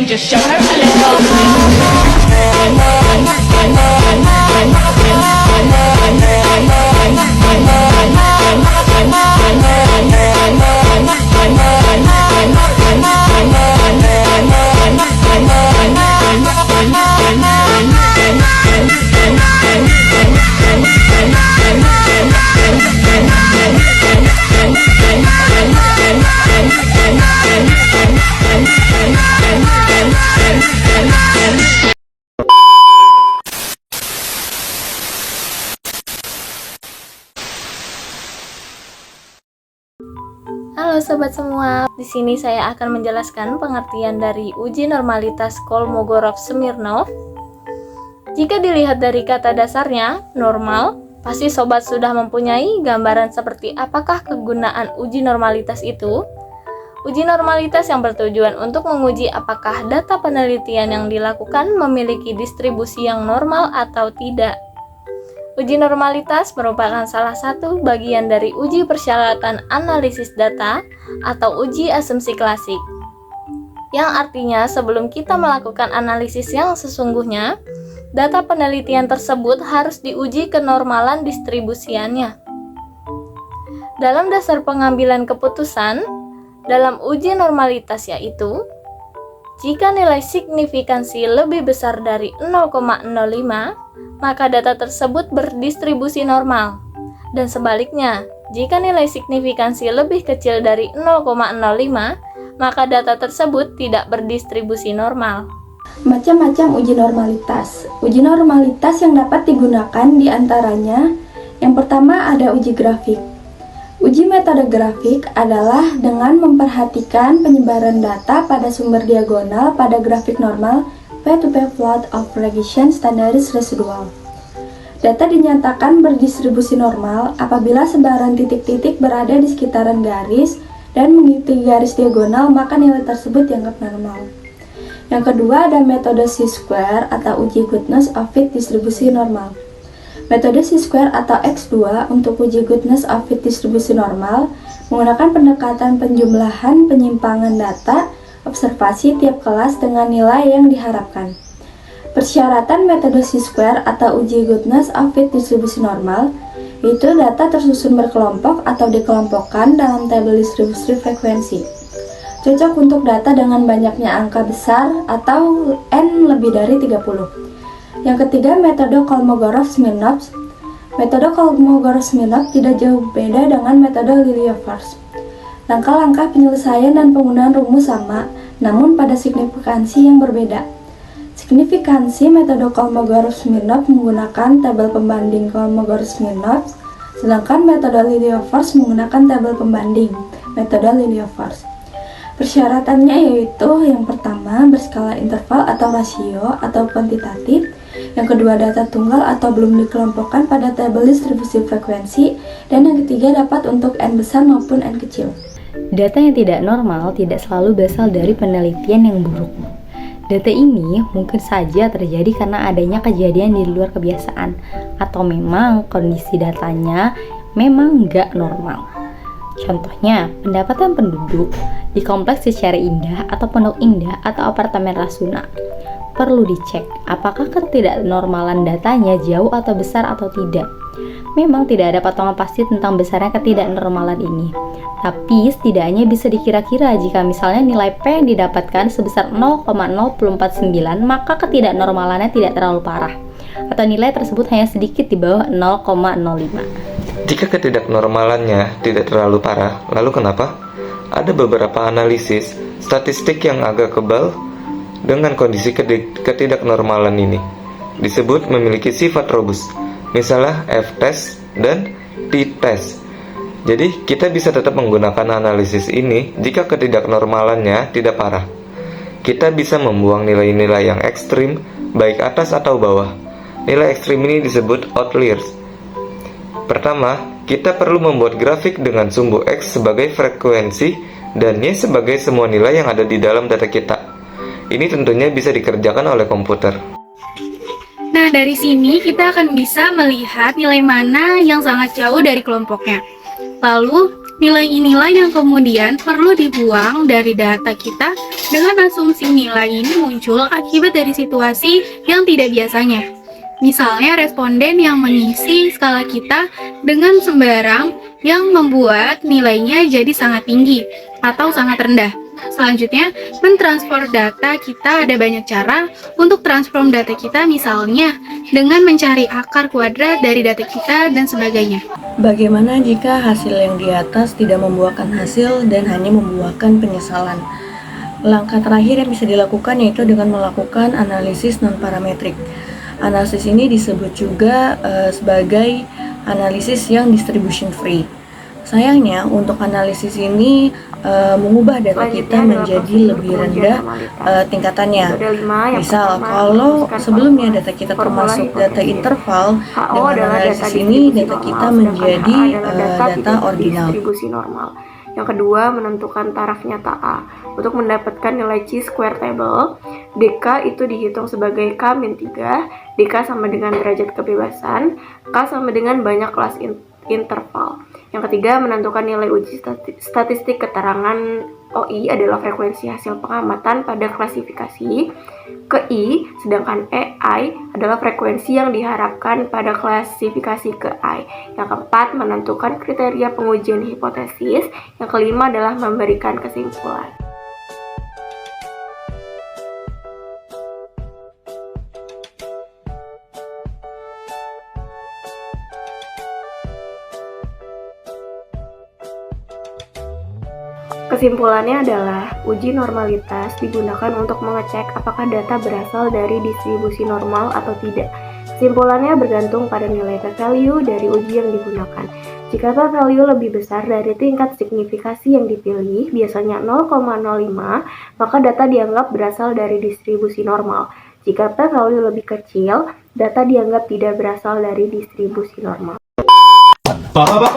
just show her a little. Halo sobat semua, di sini saya akan menjelaskan pengertian dari uji normalitas Kolmogorov-Smirnov. Jika dilihat dari kata dasarnya, normal, pasti sobat sudah mempunyai gambaran seperti apakah kegunaan uji normalitas itu. Uji normalitas yang bertujuan untuk menguji apakah data penelitian yang dilakukan memiliki distribusi yang normal atau tidak. Uji normalitas merupakan salah satu bagian dari uji persyaratan analisis data atau uji asumsi klasik. Yang artinya sebelum kita melakukan analisis yang sesungguhnya, data penelitian tersebut harus diuji kenormalan distribusiannya. Dalam dasar pengambilan keputusan, dalam uji normalitas yaitu, jika nilai signifikansi lebih besar dari 0,05, maka data tersebut berdistribusi normal. Dan sebaliknya, jika nilai signifikansi lebih kecil dari 0,05, maka data tersebut tidak berdistribusi normal. Macam-macam uji normalitas. Uji normalitas yang dapat digunakan diantaranya, yang pertama ada uji grafik. Uji metode grafik adalah dengan memperhatikan penyebaran data pada sumber diagonal pada grafik normal P2P plot of regression standaris residual. Data dinyatakan berdistribusi normal apabila sebaran titik-titik berada di sekitaran garis dan mengikuti garis diagonal, maka nilai tersebut dianggap normal. Yang kedua ada metode chi-square atau uji goodness of fit distribusi normal. Metode chi-square atau X2 untuk uji goodness of fit distribusi normal menggunakan pendekatan penjumlahan penyimpangan data observasi tiap kelas dengan nilai yang diharapkan. Persyaratan metode chi-square atau uji goodness of fit distribusi normal yaitu data tersusun berkelompok atau dikelompokkan dalam tabel distribusi frekuensi. Cocok untuk data dengan banyaknya angka besar atau N lebih dari 30. Yang ketiga, metode Kolmogorov-Smirnov. Metode Kolmogorov-Smirnov tidak jauh beda dengan metode Lilliefors. Langkah-langkah penyelesaian dan penggunaan rumus sama, namun pada signifikansi yang berbeda. Signifikansi metode Kolmogorov-Smirnov menggunakan tabel pembanding Kolmogorov-Smirnov, sedangkan metode Lilliefors menggunakan tabel pembanding metode Lilliefors. Persyaratannya yaitu yang pertama berskala interval atau rasio atau kuantitatif, yang kedua data tunggal atau belum dikelompokkan pada tabel distribusi frekuensi, dan yang ketiga dapat untuk N besar maupun N kecil. Data yang tidak normal tidak selalu berasal dari penelitian yang buruk. Data ini mungkin saja terjadi karena adanya kejadian di luar kebiasaan, atau memang kondisi datanya memang nggak normal. Contohnya, pendapatan penduduk di kompleks secara indah atau pondok indah atau apartemen Rasuna. Perlu dicek apakah ketidaknormalan datanya jauh atau besar atau tidak. Memang tidak ada potongan pasti tentang besarnya ketidaknormalan ini. Tapi setidaknya bisa dikira-kira jika misalnya nilai P yang didapatkan sebesar 0,049, maka ketidaknormalannya tidak terlalu parah. Atau nilai tersebut hanya sedikit di bawah 0,05. Jika ketidaknormalannya tidak terlalu parah, lalu kenapa? Ada beberapa analisis statistik yang agak kebal dengan kondisi ketidaknormalan ini. Disebut memiliki sifat robust, misalnya F-test dan T-test. Jadi, kita bisa tetap menggunakan analisis ini jika ketidaknormalannya tidak parah. Kita bisa membuang nilai-nilai yang ekstrim, baik atas atau bawah. Nilai ekstrim ini disebut outliers. Pertama, kita perlu membuat grafik dengan sumbu X sebagai frekuensi dan Y sebagai semua nilai yang ada di dalam data kita. Ini tentunya bisa dikerjakan oleh komputer. Nah, dari sini kita akan bisa melihat nilai mana yang sangat jauh dari kelompoknya. Lalu, nilai-nilai yang kemudian perlu dibuang dari data kita dengan asumsi nilai ini muncul akibat dari situasi yang tidak biasanya. Misalnya responden yang mengisi skala kita dengan sembarang yang membuat nilainya jadi sangat tinggi atau sangat rendah. Selanjutnya, mentransfer data kita ada banyak cara untuk transform data kita, misalnya dengan mencari akar kuadrat dari data kita dan sebagainya. Bagaimana jika hasil yang di atas tidak membuahkan hasil dan hanya membuahkan penyesalan? Langkah terakhir yang bisa dilakukan yaitu dengan melakukan analisis non-parametrik. Analisis ini disebut juga sebagai analisis yang distribution free. Sayangnya, untuk analisis ini mengubah data kita menjadi lebih rendah tingkatannya. Misal, kalau sebelumnya data kita termasuk data interval, dengan analisis ini data kita menjadi data ordinal. Distribusi normal. Yang kedua, menentukan taraf nyata A. Untuk mendapatkan nilai chi-square table, dk itu dihitung sebagai k-3, dk sama dengan derajat kebebasan, k sama dengan banyak kelas interval. Yang ketiga, menentukan nilai uji statistik keterangan OI adalah frekuensi hasil pengamatan pada klasifikasi ke I, sedangkan EI adalah frekuensi yang diharapkan pada klasifikasi ke I. Yang keempat, menentukan kriteria pengujian hipotesis. Yang kelima adalah memberikan kesimpulan. Kesimpulannya adalah, uji normalitas digunakan untuk mengecek apakah data berasal dari distribusi normal atau tidak. Kesimpulannya bergantung pada nilai p-value dari uji yang digunakan. Jika p-value lebih besar dari tingkat signifikasi yang dipilih, biasanya 0,05, maka data dianggap berasal dari distribusi normal. Jika p-value lebih kecil, data dianggap tidak berasal dari distribusi normal. Bapak.